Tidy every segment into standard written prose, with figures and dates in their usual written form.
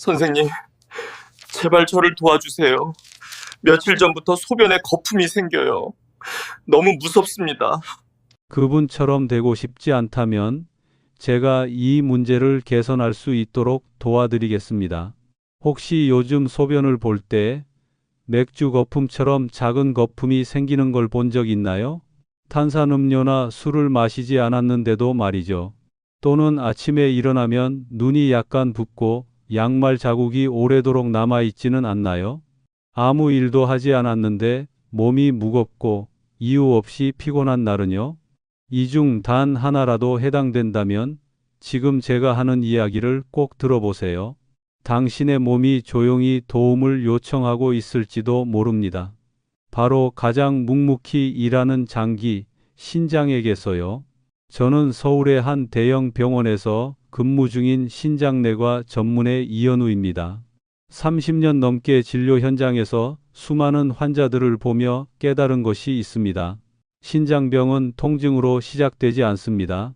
선생님, 제발 저를 도와주세요. 며칠 전부터 소변에 거품이 생겨요. 너무 무섭습니다. 그분처럼 되고 싶지 않다면 제가 이 문제를 개선할 수 있도록 도와드리겠습니다. 혹시 요즘 소변을 볼 때 맥주 거품처럼 작은 거품이 생기는 걸 본 적 있나요? 탄산음료나 술을 마시지 않았는데도 말이죠. 또는 아침에 일어나면 눈이 약간 붓고 양말 자국이 오래도록 남아있지는 않나요? 아무 일도 하지 않았는데 몸이 무겁고 이유 없이 피곤한 날은요? 이 중 단 하나라도 해당된다면 지금 제가 하는 이야기를 꼭 들어보세요. 당신의 몸이 조용히 도움을 요청하고 있을지도 모릅니다. 바로 가장 묵묵히 일하는 장기, 신장에게서요. 저는 서울의 한 대형 병원에서 근무 중인 신장내과 전문의 이현우입니다. 30년 넘게 진료 현장에서 수많은 환자들을 보며 깨달은 것이 있습니다. 신장병은 통증으로 시작되지 않습니다.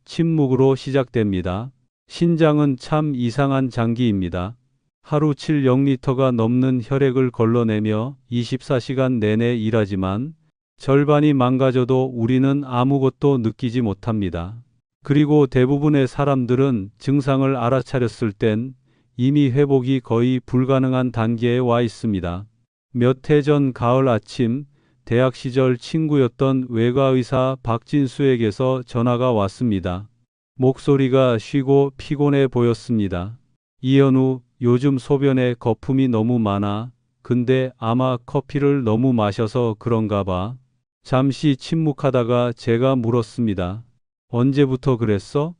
침묵으로 시작됩니다. 신장은 참 이상한 장기입니다. 하루 7,000리터가 넘는 혈액을 걸러내며 24시간 내내 일하지만 절반이 망가져도 우리는 아무것도 느끼지 못합니다. 그리고 대부분의 사람들은 증상을 알아차렸을 땐 이미 회복이 거의 불가능한 단계에 와 있습니다. 몇 해 전 가을 아침, 대학 시절 친구였던 외과의사 박진수에게서 전화가 왔습니다. 목소리가 쉬고 피곤해 보였습니다. 이현우, 요즘 소변에 거품이 너무 많아. 근데 아마 커피를 너무 마셔서 그런가 봐. 잠시 침묵하다가 제가 물었습니다. 언제부터 그랬어?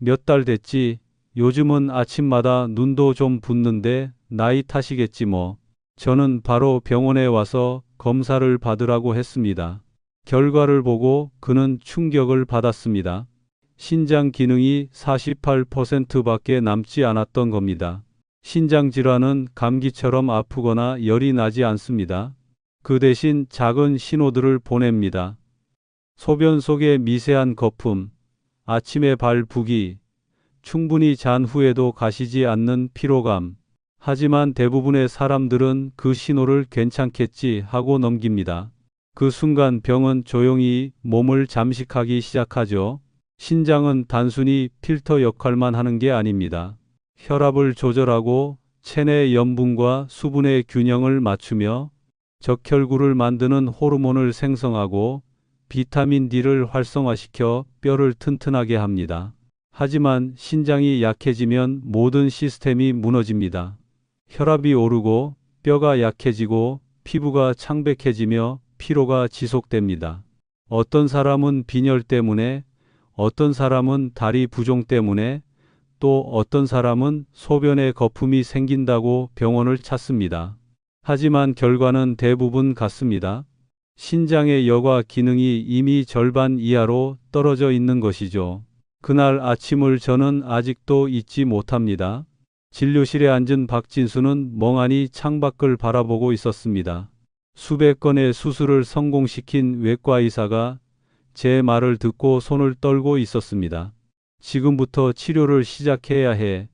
몇 달 됐지. 요즘은 아침마다 눈도 좀 붓는데 나이 탓이겠지 뭐. 저는 바로 병원에 와서 검사를 받으라고 했습니다. 결과를 보고 그는 충격을 받았습니다. 신장 기능이 48%밖에 남지 않았던 겁니다. 신장 질환은 감기처럼 아프거나 열이 나지 않습니다. 그 대신 작은 신호들을 보냅니다. 소변 속의 미세한 거품, 아침에 발 부기, 충분히 잔 후에도 가시지 않는 피로감. 하지만 대부분의 사람들은 그 신호를 괜찮겠지 하고 넘깁니다. 그 순간 병은 조용히 몸을 잠식하기 시작하죠. 신장은 단순히 필터 역할만 하는 게 아닙니다. 혈압을 조절하고 체내 염분과 수분의 균형을 맞추며 적혈구를 만드는 호르몬을 생성하고 비타민 D를 활성화시켜 뼈를 튼튼하게 합니다. 하지만 신장이 약해지면 모든 시스템이 무너집니다. 혈압이 오르고 뼈가 약해지고 피부가 창백해지며 피로가 지속됩니다. 어떤 사람은 빈혈 때문에, 어떤 사람은 다리 부종 때문에, 또 어떤 사람은 소변에 거품이 생긴다고 병원을 찾습니다. 하지만 결과는 대부분 같습니다. 신장의 여과 기능이 이미 절반 이하로 떨어져 있는 것이죠. 그날 아침을 저는 아직도 잊지 못합니다. 진료실에 앉은 박진수는 멍하니 창밖을 바라보고 있었습니다. 수백 건의 수술을 성공시킨 외과의사가 제 말을 듣고 손을 떨고 있었습니다. 지금부터 치료를 시작해야 해.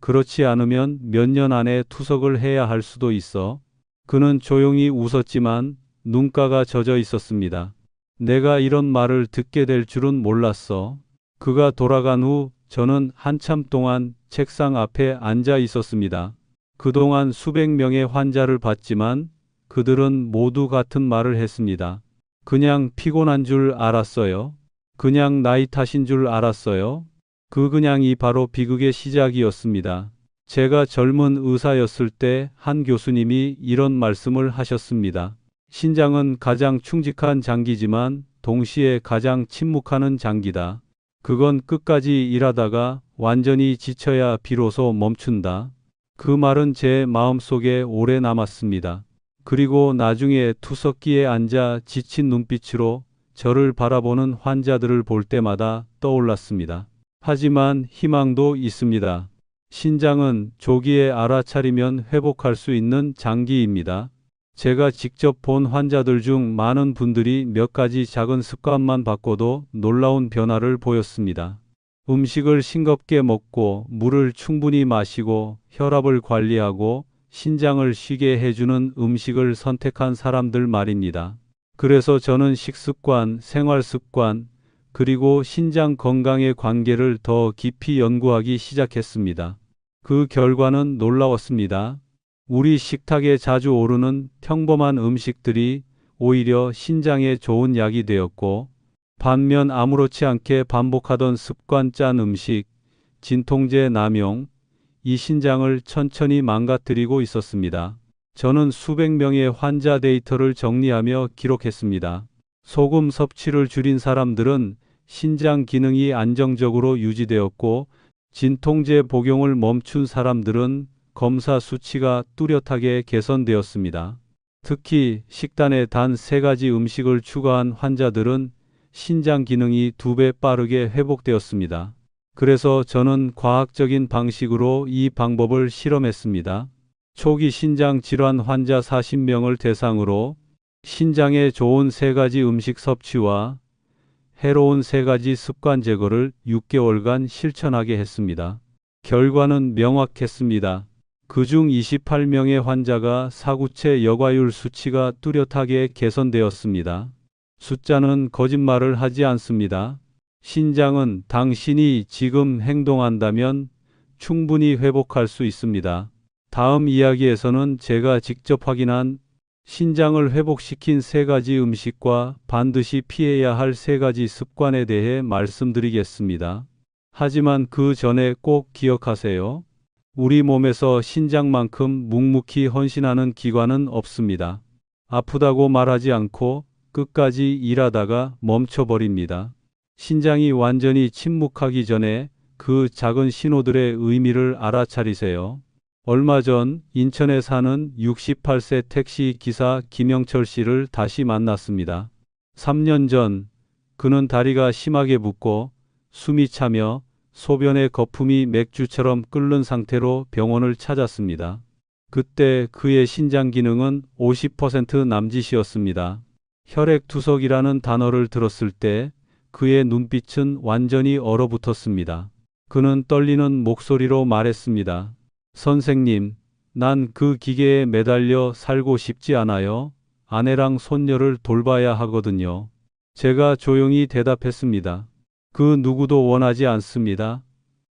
그렇지 않으면 몇 년 안에 투석을 해야 할 수도 있어. 그는 조용히 웃었지만 눈가가 젖어 있었습니다. 내가 이런 말을 듣게 될 줄은 몰랐어. 그가 돌아간 후 저는 한참 동안 책상 앞에 앉아 있었습니다. 그동안 수백 명의 환자를 봤지만 그들은 모두 같은 말을 했습니다. 그냥 피곤한 줄 알았어요. 그냥 나이 탓인 줄 알았어요. 그 그냥이 바로 비극의 시작이었습니다. 제가 젊은 의사였을 때 한 교수님이 이런 말씀을 하셨습니다. 신장은 가장 충직한 장기지만 동시에 가장 침묵하는 장기다. 그건 끝까지 일하다가 완전히 지쳐야 비로소 멈춘다. 그 말은 제 마음속에 오래 남았습니다. 그리고 나중에 투석기에 앉아 지친 눈빛으로 저를 바라보는 환자들을 볼 때마다 떠올랐습니다. 하지만 희망도 있습니다. 신장은 조기에 알아차리면 회복할 수 있는 장기입니다. 제가 직접 본 환자들 중 많은 분들이 몇 가지 작은 습관만 바꿔도 놀라운 변화를 보였습니다. 음식을 싱겁게 먹고 물을 충분히 마시고 혈압을 관리하고 신장을 쉬게 해주는 음식을 선택한 사람들 말입니다. 그래서 저는 식습관, 생활습관, 그리고 신장 건강의 관계를 더 깊이 연구하기 시작했습니다. 그 결과는 놀라웠습니다. 우리 식탁에 자주 오르는 평범한 음식들이 오히려 신장에 좋은 약이 되었고, 반면 아무렇지 않게 반복하던 습관 짠 음식, 진통제 남용, 이 신장을 천천히 망가뜨리고 있었습니다. 저는 수백 명의 환자 데이터를 정리하며 기록했습니다. 소금 섭취를 줄인 사람들은 신장 기능이 안정적으로 유지되었고, 진통제 복용을 멈춘 사람들은 검사 수치가 뚜렷하게 개선되었습니다. 특히 식단에 단 3가지 음식을 추가한 환자들은 신장 기능이 2배 빠르게 회복되었습니다. 그래서 저는 과학적인 방식으로 이 방법을 실험했습니다. 초기 신장 질환 환자 40명을 대상으로 신장에 좋은 3가지 음식 섭취와 해로운 3가지 습관 제거를 6개월간 실천하게 했습니다. 결과는 명확했습니다. 그중 28명의 환자가 사구체 여과율 수치가 뚜렷하게 개선되었습니다. 숫자는 거짓말을 하지 않습니다. 신장은 당신이 지금 행동한다면 충분히 회복할 수 있습니다. 다음 이야기에서는 제가 직접 확인한 신장을 회복시킨 3가지 음식과 반드시 피해야 할 3가지 습관에 대해 말씀드리겠습니다. 하지만 그 전에 꼭 기억하세요. 우리 몸에서 신장만큼 묵묵히 헌신하는 기관은 없습니다. 아프다고 말하지 않고 끝까지 일하다가 멈춰버립니다. 신장이 완전히 침묵하기 전에 그 작은 신호들의 의미를 알아차리세요. 얼마 전 인천에 사는 68세 택시 기사 김영철 씨를 다시 만났습니다. 3년 전 그는 다리가 심하게 붓고 숨이 차며 소변의 거품이 맥주처럼 끓는 상태로 병원을 찾았습니다. 그때 그의 신장 기능은 50% 남짓이었습니다. 혈액투석이라는 단어를 들었을 때 그의 눈빛은 완전히 얼어붙었습니다. 그는 떨리는 목소리로 말했습니다. 선생님, 난 그 기계에 매달려 살고 싶지 않아요. 아내랑 손녀를 돌봐야 하거든요. 제가 조용히 대답했습니다. 그 누구도 원하지 않습니다.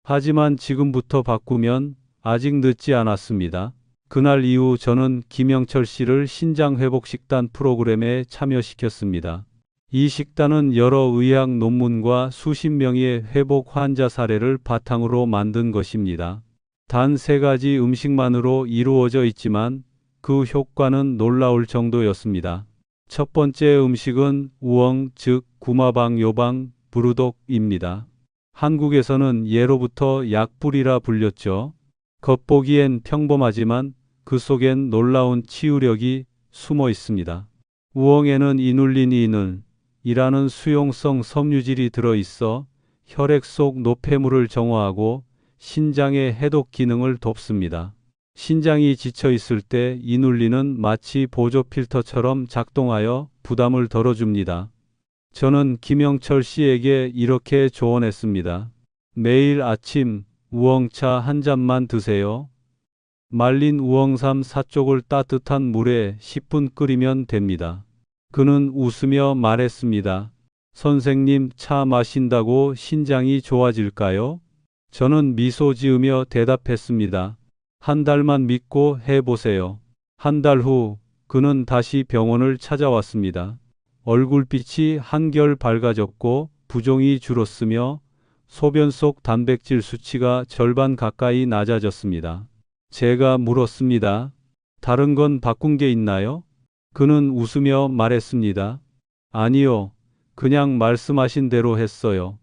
하지만 지금부터 바꾸면 아직 늦지 않았습니다. 그날 이후 저는 김영철 씨를 신장회복식단 프로그램에 참여시켰습니다. 이 식단은 여러 의학 논문과 수십 명의 회복 환자 사례를 바탕으로 만든 것입니다. 단 3가지 음식만으로 이루어져 있지만 그 효과는 놀라울 정도였습니다. 첫 번째 음식은 우엉, 즉 구마방 요방 부르독입니다. 한국에서는 예로부터 약불이라 불렸죠. 겉보기엔 평범하지만 그 속엔 놀라운 치유력이 숨어 있습니다. 우엉에는 이눌린이라는 수용성 섬유질이 들어있어 혈액 속 노폐물을 정화하고 신장의 해독 기능을 돕습니다. 신장이 지쳐 있을 때 이눌린은 마치 보조 필터처럼 작동하여 부담을 덜어줍니다. 저는 김영철 씨에게 이렇게 조언했습니다. 매일 아침 우엉차 한 잔만 드세요. 말린 우엉삼 4쪽을 따뜻한 물에 10분 끓이면 됩니다. 그는 웃으며 말했습니다. 선생님, 차 마신다고 신장이 좋아질까요? 저는 미소 지으며 대답했습니다. 한 달만 믿고 해보세요. 한 달 후 그는 다시 병원을 찾아왔습니다. 얼굴빛이 한결 밝아졌고 부종이 줄었으며 소변 속 단백질 수치가 절반 가까이 낮아졌습니다. 제가 물었습니다. 다른 건 바꾼 게 있나요? 그는 웃으며 말했습니다. 아니요. 그냥 말씀하신 대로 했어요.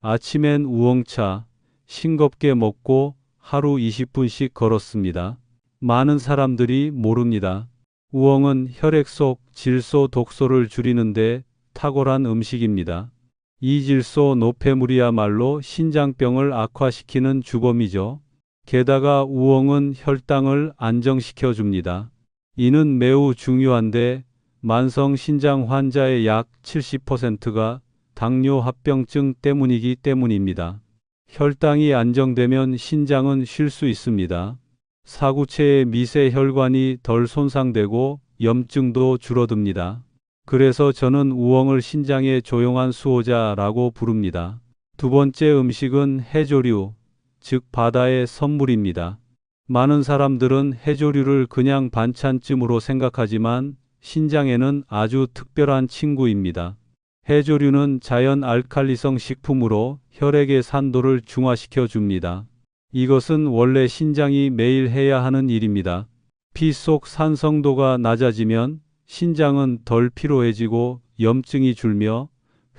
아침엔 우엉차, 싱겁게 먹고 하루 20분씩 걸었습니다. 많은 사람들이 모릅니다. 우엉은 혈액 속 질소 독소를 줄이는데 탁월한 음식입니다. 이 질소 노폐물이야말로 신장병을 악화시키는 주범이죠. 게다가 우엉은 혈당을 안정시켜 줍니다. 이는 매우 중요한데 만성 신장 환자의 약 70%가 당뇨 합병증 때문이기 때문입니다. 혈당이 안정되면 신장은 쉴 수 있습니다. 사구체의 미세 혈관이 덜 손상되고 염증도 줄어듭니다. 그래서 저는 우엉을 신장의 조용한 수호자라고 부릅니다. 두 번째 음식은 해조류, 즉 바다의 선물입니다. 많은 사람들은 해조류를 그냥 반찬쯤으로 생각하지만 신장에는 아주 특별한 친구입니다. 해조류는 자연 알칼리성 식품으로 혈액의 산도를 중화시켜 줍니다. 이것은 원래 신장이 매일 해야 하는 일입니다. 피 속 산성도가 낮아지면 신장은 덜 피로해지고 염증이 줄며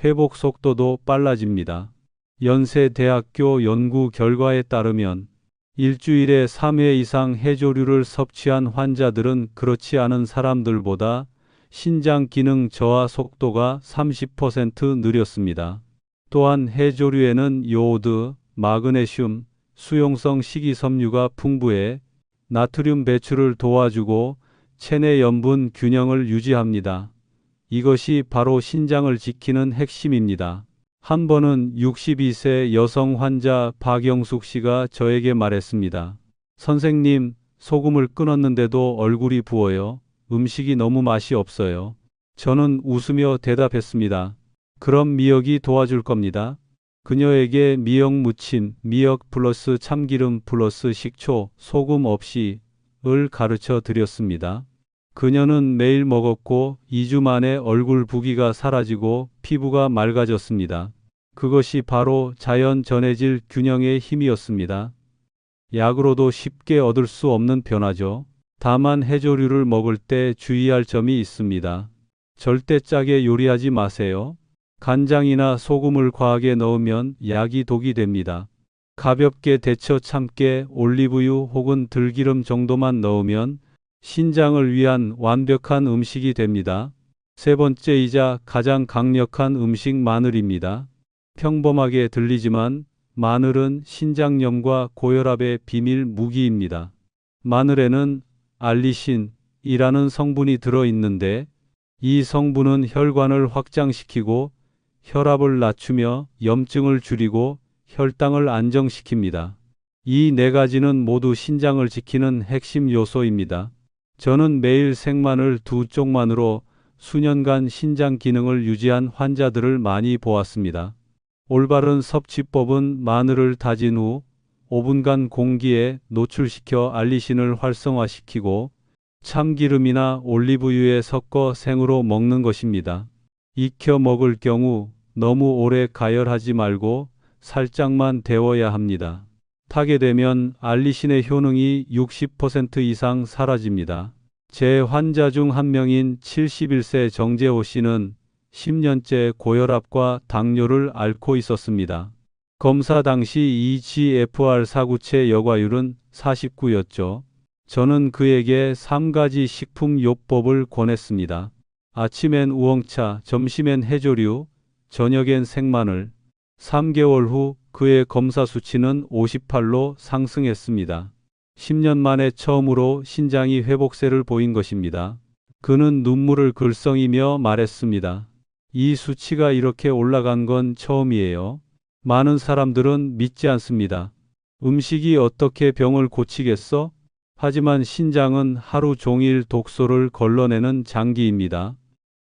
회복 속도도 빨라집니다. 연세대학교 연구 결과에 따르면 일주일에 3회 이상 해조류를 섭취한 환자들은 그렇지 않은 사람들보다 신장 기능 저하 속도가 30% 느렸습니다. 또한 해조류에는 요오드, 마그네슘, 수용성 식이섬유가 풍부해 나트륨 배출을 도와주고 체내 염분 균형을 유지합니다. 이것이 바로 신장을 지키는 핵심입니다. 한 번은 62세 여성 환자 박영숙 씨가 저에게 말했습니다. 선생님, 소금을 끊었는데도 얼굴이 부어요. 음식이 너무 맛이 없어요. 저는 웃으며 대답했습니다. 그럼 미역이 도와줄 겁니다. 그녀에게 미역 무침, 미역 플러스 참기름 플러스 식초, 소금 없이를 가르쳐 드렸습니다. 그녀는 매일 먹었고 2주 만에 얼굴 부기가 사라지고 피부가 맑아졌습니다. 그것이 바로 자연 전해질 균형의 힘이었습니다. 약으로도 쉽게 얻을 수 없는 변화죠. 다만 해조류를 먹을 때 주의할 점이 있습니다. 절대 짜게 요리하지 마세요. 간장이나 소금을 과하게 넣으면 약이 독이 됩니다. 가볍게 데쳐 참깨, 올리브유 혹은 들기름 정도만 넣으면 신장을 위한 완벽한 음식이 됩니다. 세 번째이자 가장 강력한 음식 마늘입니다. 평범하게 들리지만 마늘은 신장염과 고혈압의 비밀 무기입니다. 마늘에는 알리신이라는 성분이 들어있는데 이 성분은 혈관을 확장시키고 혈압을 낮추며 염증을 줄이고 혈당을 안정시킵니다. 이 네 가지는 모두 신장을 지키는 핵심 요소입니다. 저는 매일 생마늘 2쪽만으로 수년간 신장 기능을 유지한 환자들을 많이 보았습니다. 올바른 섭취법은 마늘을 다진 후 5분간 공기에 노출시켜 알리신을 활성화시키고 참기름이나 올리브유에 섞어 생으로 먹는 것입니다. 익혀 먹을 경우 너무 오래 가열하지 말고 살짝만 데워야 합니다. 타게 되면 알리신의 효능이 60% 이상 사라집니다. 제 환자 중 한 명인 71세 정재호 씨는 10년째 고혈압과 당뇨를 앓고 있었습니다. 검사 당시 EGFR 사구체 여과율은 49였죠. 저는 그에게 3가지 식품 요법을 권했습니다. 아침엔 우엉차, 점심엔 해조류, 저녁엔 생마늘. 3개월 후 그의 검사 수치는 58로 상승했습니다. 10년 만에 처음으로 신장이 회복세를 보인 것입니다. 그는 눈물을 글썽이며 말했습니다. 이 수치가 이렇게 올라간 건 처음이에요. 많은 사람들은 믿지 않습니다. 음식이 어떻게 병을 고치겠어? 하지만 신장은 하루 종일 독소를 걸러내는 장기입니다.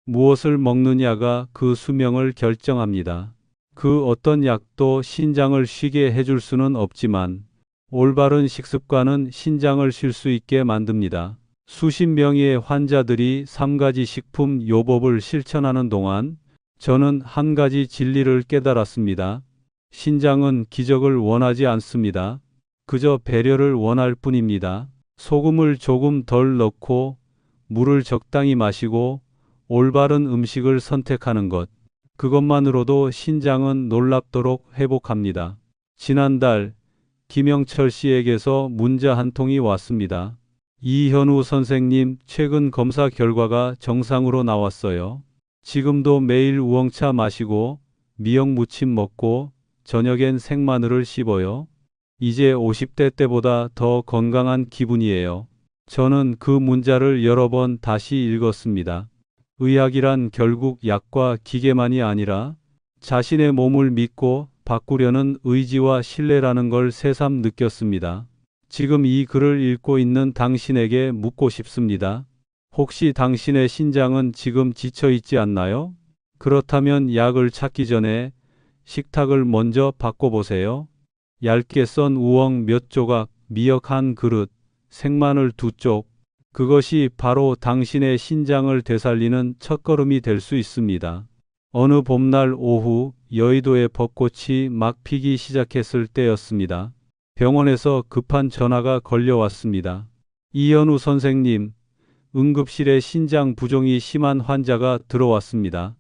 무엇을 먹느냐가 그 수명을 결정합니다. 그 어떤 약도 신장을 쉬게 해줄 수는 없지만 올바른 식습관은 신장을 쉴 수 있게 만듭니다. 수십 명의 환자들이 3가지 식품 요법을 실천하는 동안 저는 한 가지 진리를 깨달았습니다. 신장은 기적을 원하지 않습니다. 그저 배려를 원할 뿐입니다. 소금을 조금 덜 넣고 물을 적당히 마시고 올바른 음식을 선택하는 것. 그것만으로도 신장은 놀랍도록 회복합니다. 지난달 김영철 씨에게서 문자 한 통이 왔습니다. 이현우 선생님, 최근 검사 결과가 정상으로 나왔어요. 지금도 매일 우엉차 마시고 미역 무침 먹고 저녁엔 생마늘을 씹어요. 이제 50대 때보다 더 건강한 기분이에요. 저는 그 문자를 여러 번 다시 읽었습니다. 의학이란 결국 약과 기계만이 아니라 자신의 몸을 믿고 바꾸려는 의지와 신뢰라는 걸 새삼 느꼈습니다. 지금 이 글을 읽고 있는 당신에게 묻고 싶습니다. 혹시 당신의 신장은 지금 지쳐 있지 않나요? 그렇다면 약을 찾기 전에 식탁을 먼저 바꿔보세요. 얇게 썬 우엉 몇 조각, 미역 한 그릇, 생마늘 2쪽. 그것이 바로 당신의 신장을 되살리는 첫걸음이 될 수 있습니다. 어느 봄날 오후 여의도의 벚꽃이 막 피기 시작했을 때였습니다. 병원에서 급한 전화가 걸려왔습니다. 이현우 선생님, 응급실에 신장 부종이 심한 환자가 들어왔습니다.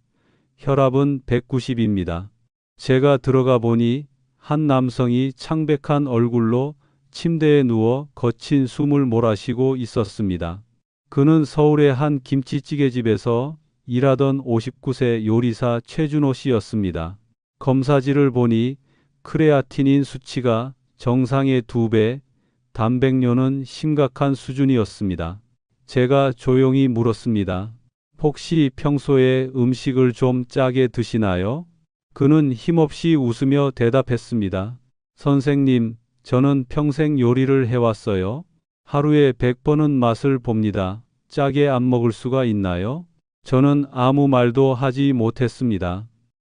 혈압은 190입니다. 제가 들어가 보니 한 남성이 창백한 얼굴로 침대에 누워 거친 숨을 몰아쉬고 있었습니다. 그는 서울의 한 김치찌개집에서 일하던 59세 요리사 최준호 씨였습니다. 검사지를 보니 크레아티닌 수치가 정상의 2배, 단백뇨는 심각한 수준이었습니다. 제가 조용히 물었습니다. 혹시 평소에 음식을 좀 짜게 드시나요? 그는 힘없이 웃으며 대답했습니다. 선생님, 저는 평생 요리를 해왔어요. 하루에 100번은 맛을 봅니다. 짜게 안 먹을 수가 있나요? 저는 아무 말도 하지 못했습니다.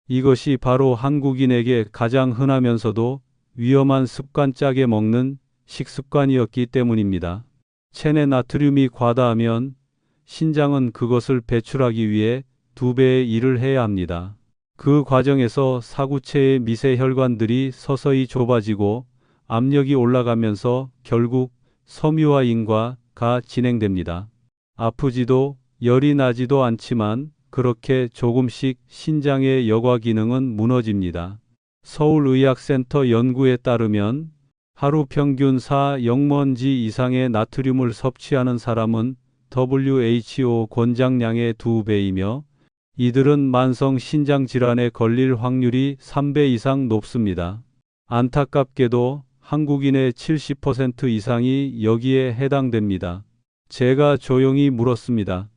이것이 바로 한국인에게 가장 흔하면서도 위험한 습관, 짜게 먹는 식습관이었기 때문입니다. 체내 나트륨이 과다하면 신장은 그것을 배출하기 위해 2배의 일을 해야 합니다. 그 과정에서 사구체의 미세 혈관들이 서서히 좁아지고 압력이 올라가면서 결국 섬유화인과가 진행됩니다. 아프지도 열이 나지도 않지만 그렇게 조금씩 신장의 여과 기능은 무너집니다. 서울의학센터 연구에 따르면 하루 평균 4영먼지 이상의 나트륨을 섭취하는 사람은 WHO 권장량의 2배이며 이들은 만성 신장 질환에 걸릴 확률이 3배 이상 높습니다. 안타깝게도 한국인의 70% 이상이 여기에 해당됩니다. 제가 조용히 물었습니다.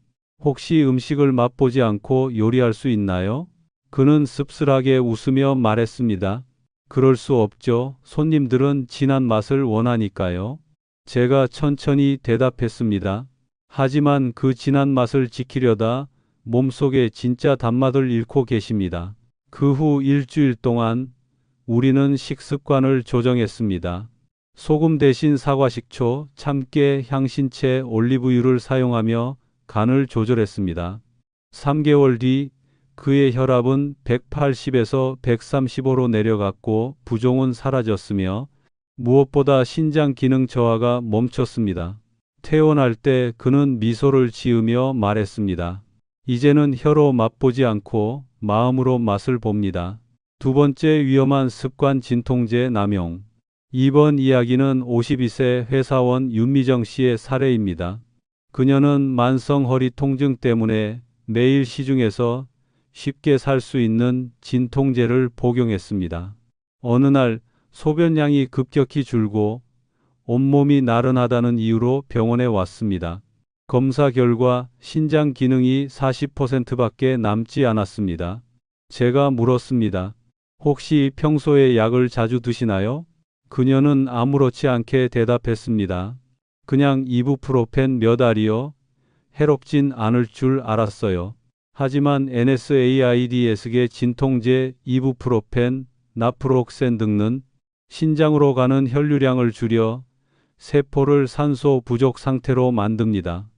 혹시 음식을 맛보지 않고 요리할 수 있나요? 그는 씁쓸하게 웃으며 말했습니다. 그럴 수 없죠. 손님들은 진한 맛을 원하니까요. 제가 천천히 대답했습니다. 하지만 그 진한 맛을 지키려다 몸속에 진짜 단맛을 잃고 계십니다. 그 후 일주일 동안 우리는 식습관을 조정했습니다. 소금 대신 사과식초, 참깨, 향신채, 올리브유를 사용하며 간을 조절했습니다. 3개월 뒤 그의 혈압은 180에서 135로 내려갔고 부종은 사라졌으며 무엇보다 신장 기능 저하가 멈췄습니다. 퇴원할 때 그는 미소를 지으며 말했습니다. 이제는 혀로 맛보지 않고 마음으로 맛을 봅니다. 2번째 위험한 습관, 진통제 남용. 이번 이야기는 52세 회사원 윤미정 씨의 사례입니다. 그녀는 만성 허리 통증 때문에 매일 시중에서 쉽게 살 수 있는 진통제를 복용했습니다. 어느 날 소변량이 급격히 줄고 온몸이 나른하다는 이유로 병원에 왔습니다. 검사 결과 신장 기능이 40%밖에 남지 않았습니다. 제가 물었습니다. 혹시 평소에 약을 자주 드시나요? 그녀는 아무렇지 않게 대답했습니다. 그냥 이부프로펜 몇 알이요. 해롭진 않을 줄 알았어요. 하지만 NSAIDs계 진통제 이부프로펜, 나프록센 등은 신장으로 가는 혈류량을 줄여 세포를 산소 부족 상태로 만듭니다.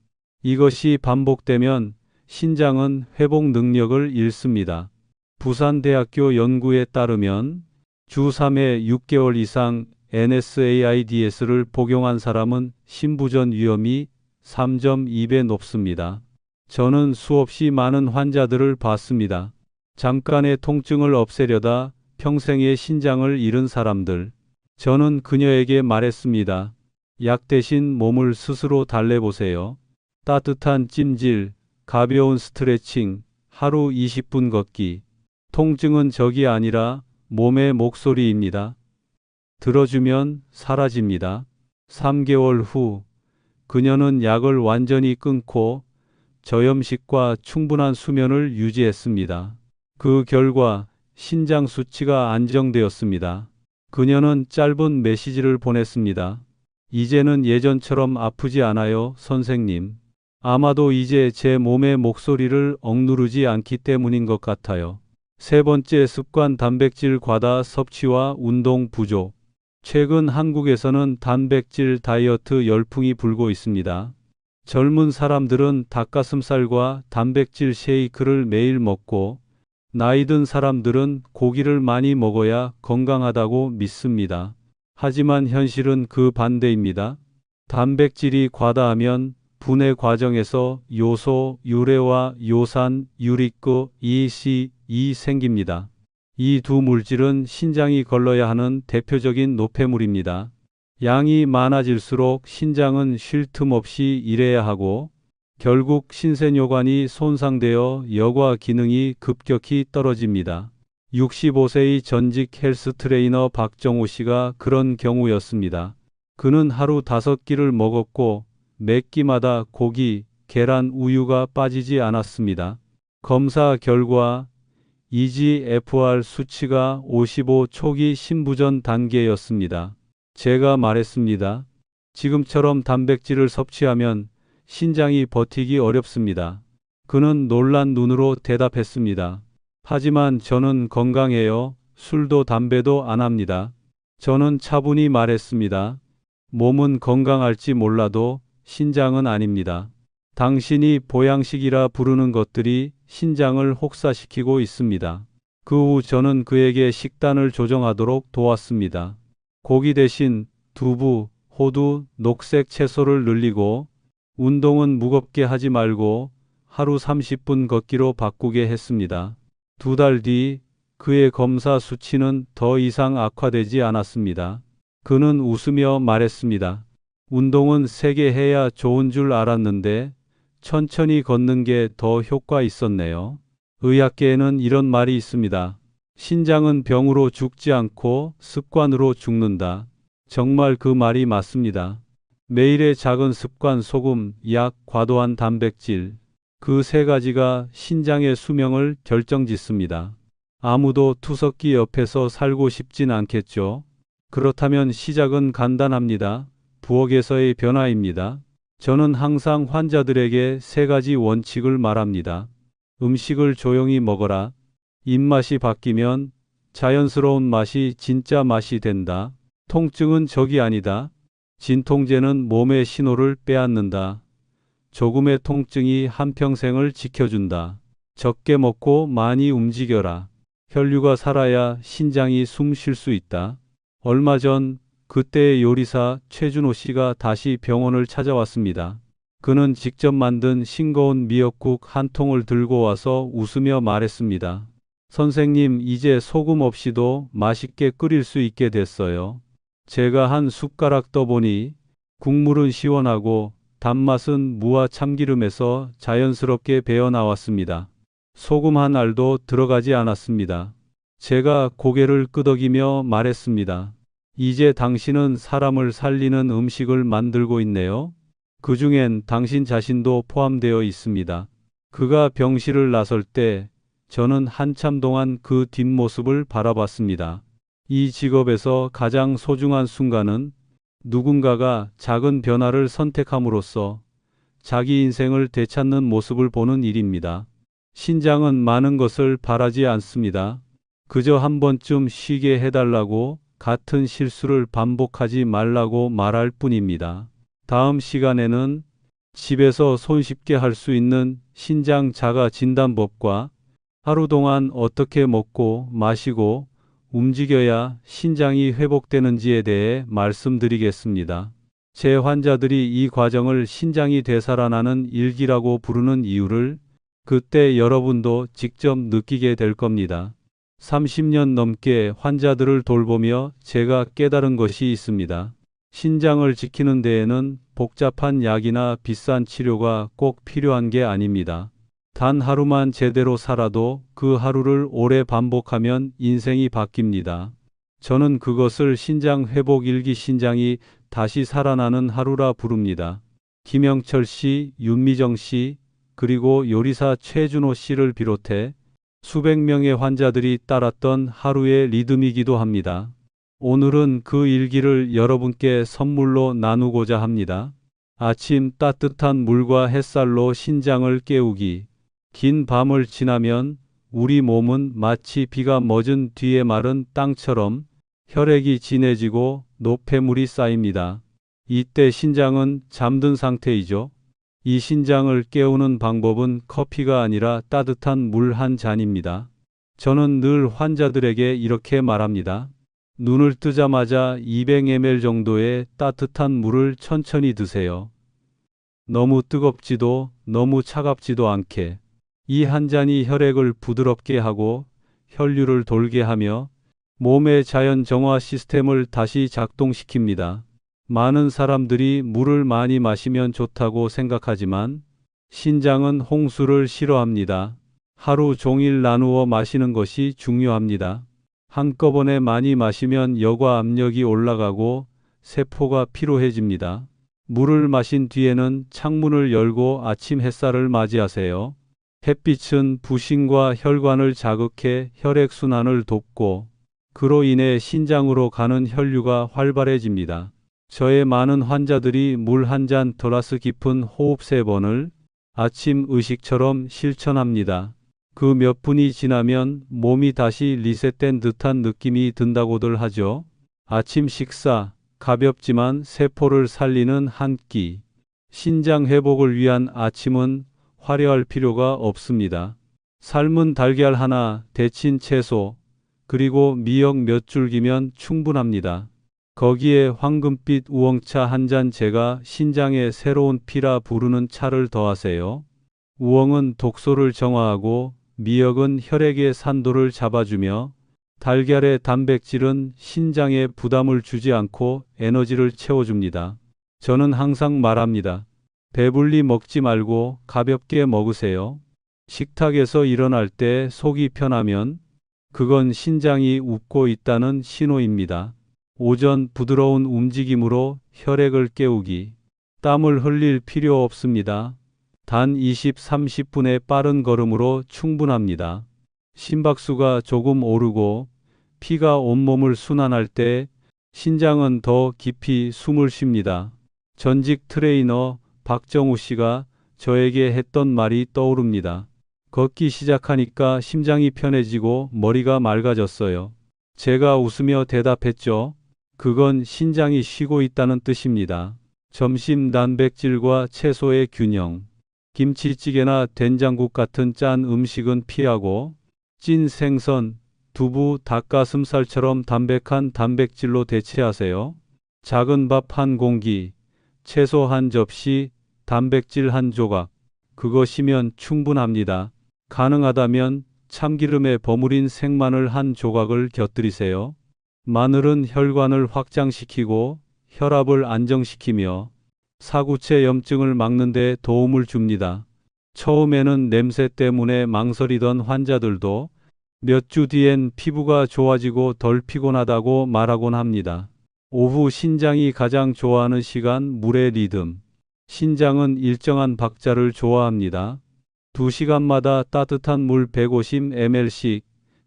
이것이 반복되면 신장은 회복 능력을 잃습니다. 부산대학교 연구에 따르면 주 3회 6개월 이상 NSAIDs를 복용한 사람은 심부전 위험이 3.2배 높습니다. 저는 수없이 많은 환자들을 봤습니다. 잠깐의 통증을 없애려다 평생의 신장을 잃은 사람들. 저는 그녀에게 말했습니다. 약 대신 몸을 스스로 달래보세요. 따뜻한 찜질, 가벼운 스트레칭, 하루 20분 걷기. 통증은 적이 아니라 몸의 목소리입니다. 들어주면 사라집니다. 3개월 후 그녀는 약을 완전히 끊고 저염식과 충분한 수면을 유지했습니다. 그 결과 신장 수치가 안정되었습니다. 그녀는 짧은 메시지를 보냈습니다. 이제는 예전처럼 아프지 않아요, 선생님. 아마도 이제 제 몸의 목소리를 억누르지 않기 때문인 것 같아요. 세 번째 습관, 단백질 과다 섭취와 운동 부족. 최근 한국에서는 단백질 다이어트 열풍이 불고 있습니다. 젊은 사람들은 닭가슴살과 단백질 쉐이크를 매일 먹고, 나이 든 사람들은 고기를 많이 먹어야 건강하다고 믿습니다. 하지만 현실은 그 반대입니다. 단백질이 과다하면 분해 과정에서 요소, 유래와 요산, 유리크, EC2 생깁니다. 이 두 물질은 신장이 걸러야 하는 대표적인 노폐물입니다. 양이 많아질수록 신장은 쉴 틈 없이 일해야 하고, 결국 신세뇨관이 손상되어 여과 기능이 급격히 떨어집니다. 65세의 전직 헬스 트레이너 박정우 씨가 그런 경우였습니다. 그는 하루 5끼를 먹었고 매 끼마다 고기, 계란, 우유가 빠지지 않았습니다. 검사 결과 EGFR 수치가 55 초기 신부전 단계였습니다. 제가 말했습니다. 지금처럼 단백질을 섭취하면 신장이 버티기 어렵습니다. 그는 놀란 눈으로 대답했습니다. 하지만 저는 건강해요. 술도 담배도 안 합니다. 저는 차분히 말했습니다. 몸은 건강할지 몰라도 신장은 아닙니다. 당신이 보양식이라 부르는 것들이 신장을 혹사시키고 있습니다. 그 후 저는 그에게 식단을 조정하도록 도왔습니다. 고기 대신 두부, 호두, 녹색 채소를 늘리고, 운동은 무겁게 하지 말고 하루 30분 걷기로 바꾸게 했습니다. 2달 뒤 그의 검사 수치는 더 이상 악화되지 않았습니다. 그는 웃으며 말했습니다. 운동은 세게 해야 좋은 줄 알았는데 천천히 걷는 게 더 효과 있었네요. 의학계에는 이런 말이 있습니다. 신장은 병으로 죽지 않고 습관으로 죽는다. 정말 그 말이 맞습니다. 매일의 작은 습관, 소금, 약, 과도한 단백질, 그 세 가지가 신장의 수명을 결정짓습니다. 아무도 투석기 옆에서 살고 싶진 않겠죠. 그렇다면 시작은 간단합니다. 부엌에서의 변화입니다. 저는 항상 환자들에게 세 가지 원칙을 말합니다. 음식을 조용히 먹어라. 입맛이 바뀌면 자연스러운 맛이 진짜 맛이 된다. 통증은 적이 아니다. 진통제는 몸의 신호를 빼앗는다. 조금의 통증이 한평생을 지켜준다. 적게 먹고 많이 움직여라. 혈류가 살아야 신장이 숨 쉴 수 있다. 얼마 전 그때의 요리사 최준호 씨가 다시 병원을 찾아왔습니다. 그는 직접 만든 싱거운 미역국 한 통을 들고 와서 웃으며 말했습니다. 선생님, 이제 소금 없이도 맛있게 끓일 수 있게 됐어요. 제가 한 숟가락 떠보니 국물은 시원하고 단맛은 무와 참기름에서 자연스럽게 배어 나왔습니다. 소금 한 알도 들어가지 않았습니다. 제가 고개를 끄덕이며 말했습니다. 이제 당신은 사람을 살리는 음식을 만들고 있네요. 그 중엔 당신 자신도 포함되어 있습니다. 그가 병실을 나설 때 저는 한참 동안 그 뒷모습을 바라봤습니다. 이 직업에서 가장 소중한 순간은 누군가가 작은 변화를 선택함으로써 자기 인생을 되찾는 모습을 보는 일입니다. 신장은 많은 것을 바라지 않습니다. 그저 한 번쯤 쉬게 해달라고, 같은 실수를 반복하지 말라고 말할 뿐입니다. 다음 시간에는 집에서 손쉽게 할 수 있는 신장 자가 진단법과 하루 동안 어떻게 먹고 마시고 움직여야 신장이 회복되는지에 대해 말씀드리겠습니다. 제 환자들이 이 과정을 신장이 되살아나는 일기라고 부르는 이유를 그때 여러분도 직접 느끼게 될 겁니다. 30년 넘게 환자들을 돌보며 제가 깨달은 것이 있습니다. 신장을 지키는 데에는 복잡한 약이나 비싼 치료가 꼭 필요한 게 아닙니다. 단 하루만 제대로 살아도 그 하루를 오래 반복하면 인생이 바뀝니다. 저는 그것을 신장 회복 일기, 신장이 다시 살아나는 하루라 부릅니다. 김영철 씨, 윤미정 씨, 그리고 요리사 최준호 씨를 비롯해 수백 명의 환자들이 따랐던 하루의 리듬이기도 합니다. 오늘은 그 일기를 여러분께 선물로 나누고자 합니다. 아침 따뜻한 물과 햇살로 신장을 깨우기. 긴 밤을 지나면 우리 몸은 마치 비가 멎은 뒤에 마른 땅처럼 혈액이 진해지고 노폐물이 쌓입니다. 이때 신장은 잠든 상태이죠. 이 신장을 깨우는 방법은 커피가 아니라 따뜻한 물 한 잔입니다. 저는 늘 환자들에게 이렇게 말합니다. 눈을 뜨자마자 200ml 정도의 따뜻한 물을 천천히 드세요. 너무 뜨겁지도 너무 차갑지도 않게. 이 한 잔이 혈액을 부드럽게 하고 혈류를 돌게 하며 몸의 자연 정화 시스템을 다시 작동시킵니다. 많은 사람들이 물을 많이 마시면 좋다고 생각하지만 신장은 홍수를 싫어합니다. 하루 종일 나누어 마시는 것이 중요합니다. 한꺼번에 많이 마시면 여과 압력이 올라가고 세포가 피로해집니다. 물을 마신 뒤에는 창문을 열고 아침 햇살을 맞이하세요. 햇빛은 부신과 혈관을 자극해 혈액순환을 돕고 그로 인해 신장으로 가는 혈류가 활발해집니다. 저의 많은 환자들이 물 한 잔 더라스 깊은 호흡 3번을 아침 의식처럼 실천합니다. 그 몇 분이 지나면 몸이 다시 리셋된 듯한 느낌이 든다고들 하죠. 아침 식사, 가볍지만 세포를 살리는 한 끼. 신장 회복을 위한 아침은 화려할 필요가 없습니다. 삶은 달걀 하나, 데친 채소, 그리고 미역 몇 줄기면 충분합니다. 거기에 황금빛 우엉차 한 잔, 제가 신장에 새로운 피라 부르는 차를 더하세요. 우엉은 독소를 정화하고 미역은 혈액의 산도를 잡아주며 달걀의 단백질은 신장에 부담을 주지 않고 에너지를 채워줍니다. 저는 항상 말합니다. 배불리 먹지 말고 가볍게 먹으세요. 식탁에서 일어날 때 속이 편하면 그건 신장이 웃고 있다는 신호입니다. 오전 부드러운 움직임으로 혈액을 깨우기. 땀을 흘릴 필요 없습니다. 단 20-30분의 빠른 걸음으로 충분합니다. 심박수가 조금 오르고 피가 온몸을 순환할 때 신장은 더 깊이 숨을 쉽니다. 전직 트레이너 박정우 씨가 저에게 했던 말이 떠오릅니다. 걷기 시작하니까 심장이 편해지고 머리가 맑아졌어요. 제가 웃으며 대답했죠. 그건 신장이 쉬고 있다는 뜻입니다. 점심 단백질과 채소의 균형. 김치찌개나 된장국 같은 짠 음식은 피하고 찐 생선, 두부, 닭가슴살처럼 담백한 단백질로 대체하세요. 작은 밥 한 공기, 채소 한 접시, 단백질 한 조각. 그것이면 충분합니다. 가능하다면 참기름에 버무린 생마늘 한 조각을 곁들이세요. 마늘은 혈관을 확장시키고 혈압을 안정시키며 사구체 염증을 막는 데 도움을 줍니다. 처음에는 냄새 때문에 망설이던 환자들도 몇 주 뒤엔 피부가 좋아지고 덜 피곤하다고 말하곤 합니다. 오후 신장이 가장 좋아하는 시간, 물의 리듬. 신장은 일정한 박자를 좋아합니다. 2시간마다 따뜻한 물 150ml씩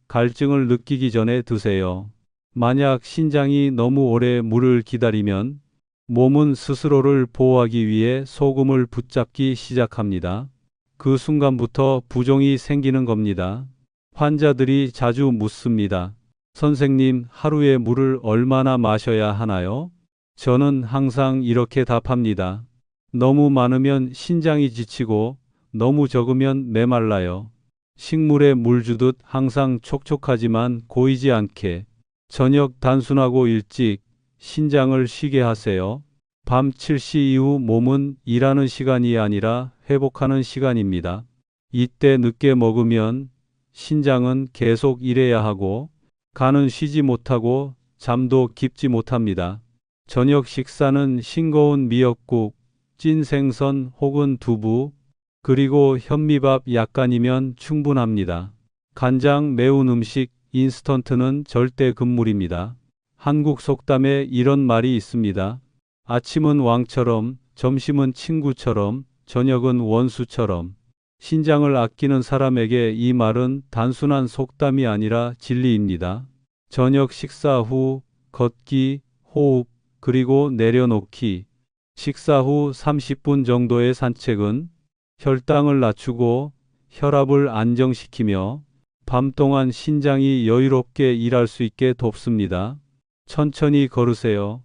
갈증을 느끼기 전에 드세요. 만약 신장이 너무 오래 물을 기다리면 몸은 스스로를 보호하기 위해 소금을 붙잡기 시작합니다. 그 순간부터 부종이 생기는 겁니다. 환자들이 자주 묻습니다. 선생님, 하루에 물을 얼마나 마셔야 하나요? 저는 항상 이렇게 답합니다. 너무 많으면 신장이 지치고 너무 적으면 메말라요. 식물에 물 주듯 항상 촉촉하지만 고이지 않게. 저녁 단순하고 일찍 신장을 쉬게 하세요. 밤 7시 이후 몸은 일하는 시간이 아니라 회복하는 시간입니다. 이때 늦게 먹으면 신장은 계속 일해야 하고 간은 쉬지 못하고 잠도 깊지 못합니다. 저녁 식사는 싱거운 미역국, 찐 생선 혹은 두부, 그리고 현미밥 약간이면 충분합니다. 간장, 매운 음식, 인스턴트는 절대 금물입니다. 한국 속담에 이런 말이 있습니다. 아침은 왕처럼, 점심은 친구처럼, 저녁은 원수처럼. 신장을 아끼는 사람에게 이 말은 단순한 속담이 아니라 진리입니다. 저녁 식사 후 걷기, 호흡, 그리고 내려놓기. 식사 후 30분 정도의 산책은 혈당을 낮추고 혈압을 안정시키며 밤 동안 신장이 여유롭게 일할 수 있게 돕습니다. 천천히 걸으세요.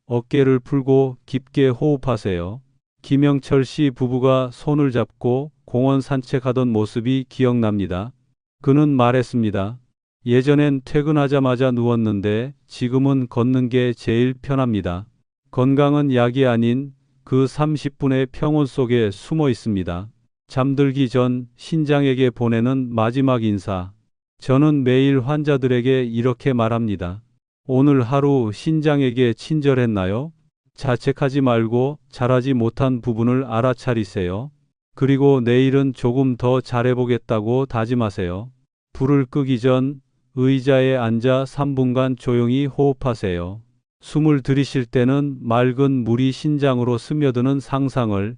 어깨를 풀고 깊게 호흡하세요. 김영철 씨 부부가 손을 잡고 공원 산책하던 모습이 기억납니다. 그는 말했습니다. 예전엔 퇴근하자마자 누웠는데 지금은 걷는 게 제일 편합니다. 건강은 약이 아닌 그 30분의 평온 속에 숨어 있습니다. 잠들기 전 신장에게 보내는 마지막 인사. 저는 매일 환자들에게 이렇게 말합니다. 오늘 하루 신장에게 친절했나요? 자책하지 말고 잘하지 못한 부분을 알아차리세요. 그리고 내일은 조금 더 잘해보겠다고 다짐하세요. 불을 끄기 전 의자에 앉아 3분간 조용히 호흡하세요. 숨을 들이쉴 때는 맑은 물이 신장으로 스며드는 상상을,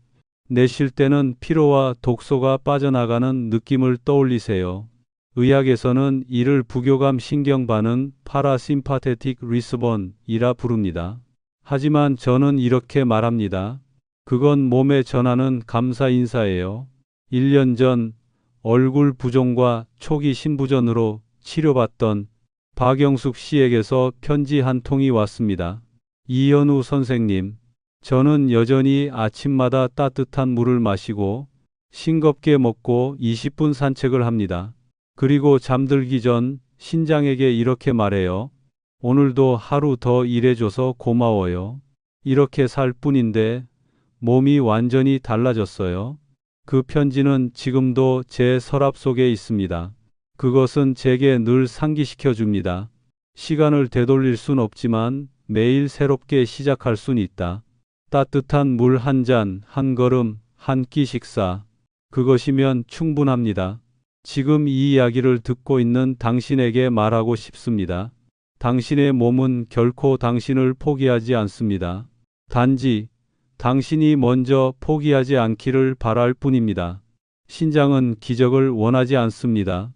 내쉴 때는 피로와 독소가 빠져나가는 느낌을 떠올리세요. 의학에서는 이를 부교감 신경반응 파라심파테틱 리스본이라 부릅니다. 하지만 저는 이렇게 말합니다. 그건 몸에 전하는 감사 인사예요. 1년 전 얼굴 부종과 초기 신부전으로 치료받던 박영숙 씨에게서 편지 한 통이 왔습니다. 이현우 선생님, 저는 여전히 아침마다 따뜻한 물을 마시고 싱겁게 먹고 20분 산책을 합니다. 그리고 잠들기 전 신장에게 이렇게 말해요. 오늘도 하루 더 일해줘서 고마워요. 이렇게 살 뿐인데 몸이 완전히 달라졌어요. 그 편지는 지금도 제 서랍 속에 있습니다. 그것은 제게 늘 상기시켜 줍니다. 시간을 되돌릴 순 없지만 매일 새롭게 시작할 순 있다. 따뜻한 물 한 잔, 한 걸음, 한 끼 식사. 그것이면 충분합니다. 지금 이 이야기를 듣고 있는 당신에게 말하고 싶습니다. 당신의 몸은 결코 당신을 포기하지 않습니다. 단지 당신이 먼저 포기하지 않기를 바랄 뿐입니다. 신장은 기적을 원하지 않습니다.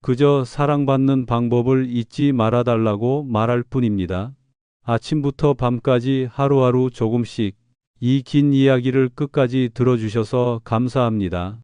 그저 사랑받는 방법을 잊지 말아달라고 말할 뿐입니다. 아침부터 밤까지 하루하루 조금씩 이 긴 이야기를 끝까지 들어주셔서 감사합니다.